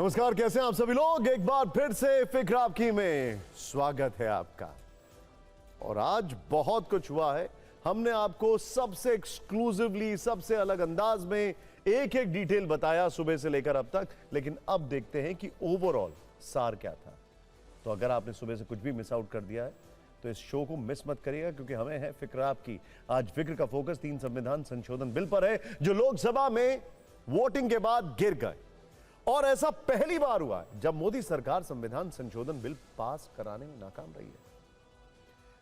नमस्कार, कैसे हैं आप सभी लोग। एक बार फिर से फिक्र आपकी में स्वागत है आपका। और आज बहुत कुछ हुआ है। हमने आपको सबसे एक्सक्लूसिवली, सबसे अलग अंदाज में एक एक डिटेल बताया सुबह से लेकर अब तक। लेकिन अब देखते हैं कि ओवरऑल सार क्या था। तो अगर आपने सुबह से कुछ भी मिस आउट कर दिया है तो इस शो को मिस मत करिएगा, क्योंकि हमें है फिक्र आपकी। आज फिक्र का फोकस 3 संविधान संशोधन बिल पर है, जो लोकसभा में वोटिंग के बाद गिर गए। और ऐसा पहली बार हुआ है जब मोदी सरकार संविधान संशोधन बिल पास कराने में नाकाम रही है।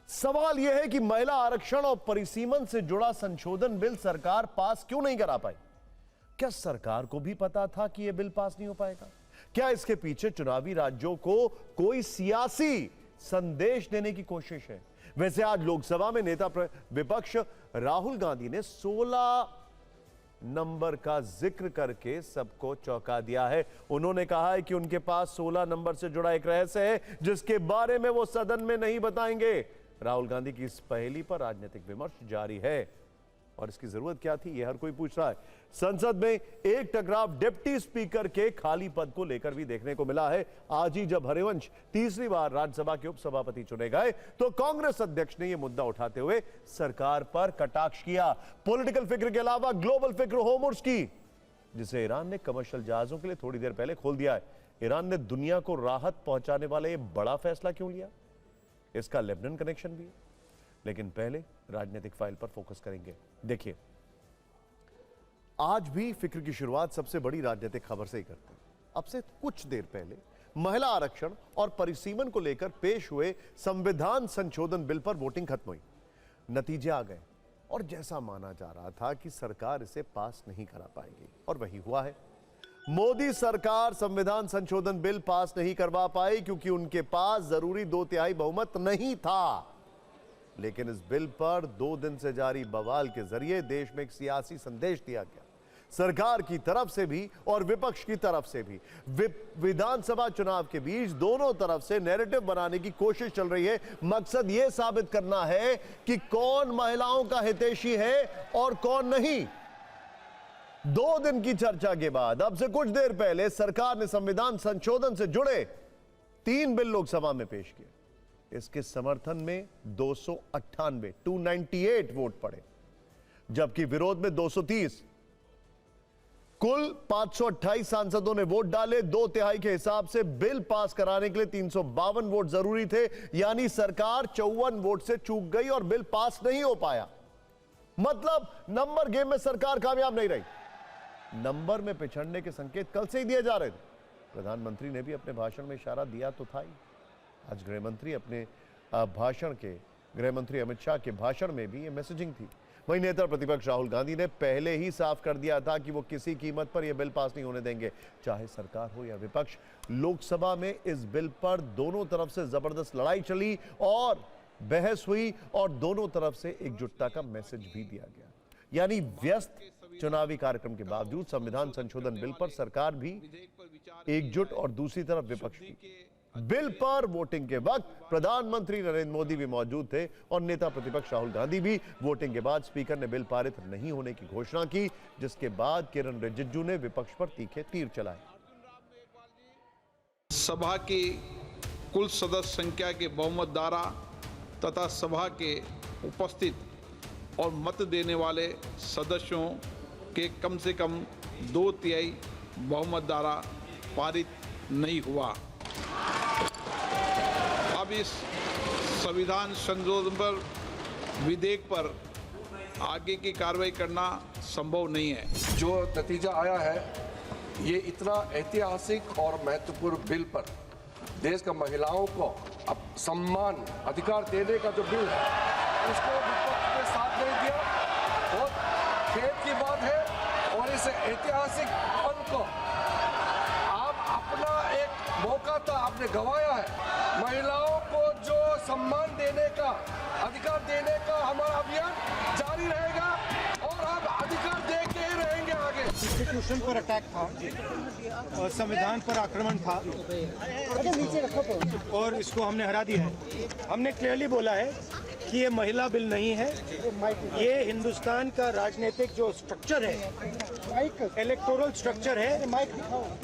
सवाल यह है कि महिला आरक्षण और परिसीमन से जुड़ा संशोधन बिल सरकार पास क्यों नहीं करा पाई। क्या सरकार को भी पता था कि यह बिल पास नहीं हो पाएगा? क्या इसके पीछे चुनावी राज्यों को कोई सियासी संदेश देने की कोशिश है? वैसे आज लोकसभा में नेता विपक्ष राहुल गांधी ने 16 नंबर का जिक्र करके सबको चौंका दिया है। उन्होंने कहा है कि उनके पास 16 नंबर से जुड़ा एक रहस्य है जिसके बारे में वो सदन में नहीं बताएंगे। राहुल गांधी की इस पहेली पर राजनीतिक विमर्श जारी है। और इसकी जरूरत क्या थी, यह हर कोई पूछ रहा है। संसद में एक टकराव डिप्टी स्पीकर के खाली पद को लेकर भी देखने को मिला है। आज ही जब हरिवंश तीसरी बार राज्यसभा के उपसभापति चुने गए तो कांग्रेस अध्यक्ष ने यह मुद्दा उठाते हुए सरकार पर कटाक्ष किया। पॉलिटिकल फिक्र के अलावा ग्लोबल फिक्र होर्मुज़ की, जिसे ईरान ने कमर्शियल जहाजों के लिए थोड़ी देर पहले खोल दिया है। ईरान ने दुनिया को राहत पहुंचाने वाला यह बड़ा फैसला क्यों लिया? इसका लेबनान कनेक्शन भी है। लेकिन पहले राजनीतिक फाइल पर फोकस करेंगे। देखिए, आज भी फिक्र की शुरुआत सबसे बड़ी राजनीतिक खबर से ही करते हैं। अब से कुछ देर पहले महिला आरक्षण और परिसीमन को लेकर पेश हुए संविधान संशोधन बिल पर वोटिंग खत्म हुई। नतीजे आ गए और जैसा माना जा रहा था कि सरकार इसे पास नहीं करा पाएगी, और वही हुआ है। मोदी सरकार संविधान संशोधन बिल पास नहीं करवा पाई क्योंकि उनके पास जरूरी 2/3 बहुमत नहीं था। लेकिन इस बिल पर 2 दिन से जारी बवाल के जरिए देश में एक सियासी संदेश दिया गया, सरकार की तरफ से भी और विपक्ष की तरफ से भी। विधानसभा चुनाव के बीच दोनों तरफ से नैरेटिव बनाने की कोशिश चल रही है। मकसद यह साबित करना है कि कौन महिलाओं का हितैषी है और कौन नहीं। 2 दिन की चर्चा के बाद अब से कुछ देर पहले सरकार ने संविधान संशोधन से जुड़े 3 बिल लोकसभा में पेश किए। इसके समर्थन में 298 वोट पड़े, जबकि विरोध में 230। कुल 528 सांसदों ने वोट डाले। 2/3 के हिसाब से बिल पास कराने के लिए 352 वोट जरूरी थे। यानी सरकार 54 वोट से चूक गई और बिल पास नहीं हो पाया। मतलब नंबर गेम में सरकार कामयाब नहीं रही। नंबर में पिछड़ने के संकेत कल से ही दिए जा रहे थे। प्रधानमंत्री ने भी अपने भाषण में इशारा दिया तो था ही। आज गृहमंत्री अमित शाह के भाषण में भी ये मैसेजिंग थी। वहीं नेता प्रतिपक्ष राहुल गांधी ने पहले ही साफ कर दिया था कि वो किसी कीमत पर यह बिल पास नहीं होने देंगे, चाहे सरकार हो या विपक्ष। लोकसभा में इस बिल पर दोनों तरफ से जबरदस्त लड़ाई चली और बहस हुई, और दोनों तरफ से एकजुटता का मैसेज भी दिया गया। यानी व्यस्त चुनावी कार्यक्रम के बावजूद संविधान संशोधन बिल पर सरकार भी एकजुट और दूसरी तरफ विपक्ष भी। बिल पर वोटिंग के वक्त प्रधानमंत्री नरेंद्र मोदी भी मौजूद थे और नेता प्रतिपक्ष राहुल गांधी भी। वोटिंग के बाद स्पीकर ने बिल पारित नहीं होने की घोषणा की, जिसके बाद किरण रिजिजू ने विपक्ष पर तीखे तीर चलाए। सभा की कुल सदस्य संख्या के बहुमत द्वारा तथा सभा के उपस्थित और मत देने वाले सदस्यों के कम से कम 2/3 बहुमत द्वारा पारित नहीं हुआ। अब इस संविधान संशोधन पर विधेयक पर आगे की कार्रवाई करना संभव नहीं है। जो नतीजा आया है, ये इतना ऐतिहासिक और महत्वपूर्ण बिल पर देश का महिलाओं को अब सम्मान अधिकार देने का जो बिल है, उसको विपक्ष ने साथ नहीं दिया। बहुत खेद की बात है। और इस ऐतिहासिक पल को आप अपना एक मौका था, आपने गंवाया है। महिलाओं को जो सम्मान देने का, अधिकार देने का हमारा अभियान जारी रहेगा और हम अधिकार दे के ही रहेंगे आगे। इंस्टीट्यूशन पर अटैक था और संविधान पर आक्रमण था और इसको हमने हरा दिया है। हमने क्लियरली बोला है कि ये महिला बिल नहीं है, ये हिंदुस्तान का राजनीतिक जो स्ट्रक्चर है, इलेक्टोरल स्ट्रक्चर है,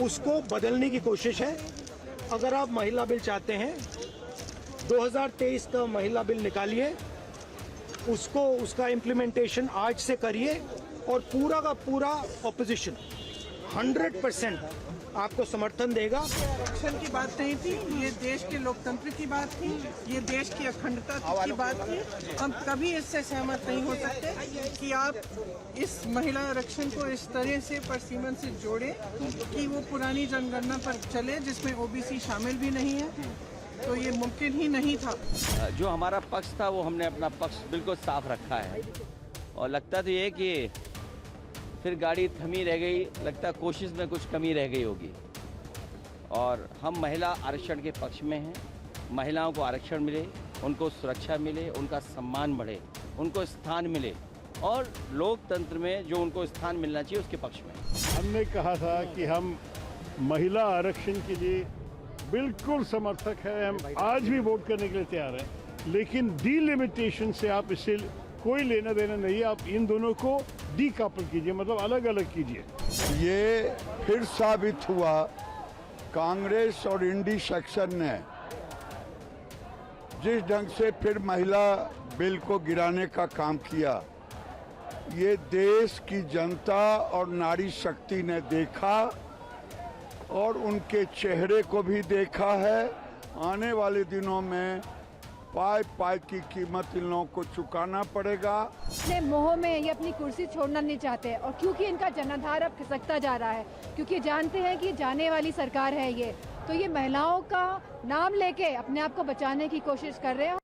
उसको बदलने की कोशिश है। अगर आप महिला बिल चाहते हैं, 2023 का महिला बिल निकालिए, उसको उसका इम्प्लीमेंटेशन आज से करिए और पूरा का पूरा ऑपोजिशन 100% आपको समर्थन देगा। आरक्षण की बात नहीं थी, ये देश के लोकतंत्र की बात थी, ये देश की अखंडता की बात थी। हम कभी इससे सहमत नहीं हो सकते कि आप इस महिला आरक्षण को इस तरह से परसीमन से जोड़ें कि वो पुरानी जनगणना पर चले जिसमें ओबीसी शामिल भी नहीं है, तो ये मुमकिन ही नहीं था। जो हमारा पक्ष था वो हमने अपना पक्ष बिल्कुल साफ रखा है और लगता तो ये कि फिर गाड़ी थमी रह गई, लगता कोशिश में कुछ कमी रह गई होगी। और हम महिला आरक्षण के पक्ष में हैं। महिलाओं को आरक्षण मिले, उनको सुरक्षा मिले, उनका सम्मान बढ़े, उनको स्थान मिले और लोकतंत्र में जो उनको स्थान मिलना चाहिए उसके पक्ष में। हमने कहा था कि हम महिला आरक्षण के लिए बिल्कुल समर्थक है, हम आज भी वोट करने के लिए तैयार हैं, लेकिन डिलिमिटेशन से आप इससे कोई लेना देना नहीं है। आप इन दोनों को डीकपल कीजिए, मतलब अलग अलग कीजिए। ये फिर साबित हुआ कांग्रेस और इंडी सेक्शन ने जिस ढंग से फिर महिला बिल को गिराने का काम किया, ये देश की जनता और नारी शक्ति ने देखा और उनके चेहरे को भी देखा है। आने वाले दिनों में पाई पाई की कीमत इन लोगों को चुकाना पड़ेगा। अपने मोह में ये अपनी कुर्सी छोड़ना नहीं चाहते और क्योंकि इनका जनाधार अब खिसकता जा रहा है, क्योंकि जानते हैं कि जाने वाली सरकार है ये, तो ये महिलाओं का नाम लेके अपने आप को बचाने की कोशिश कर रहे हैं।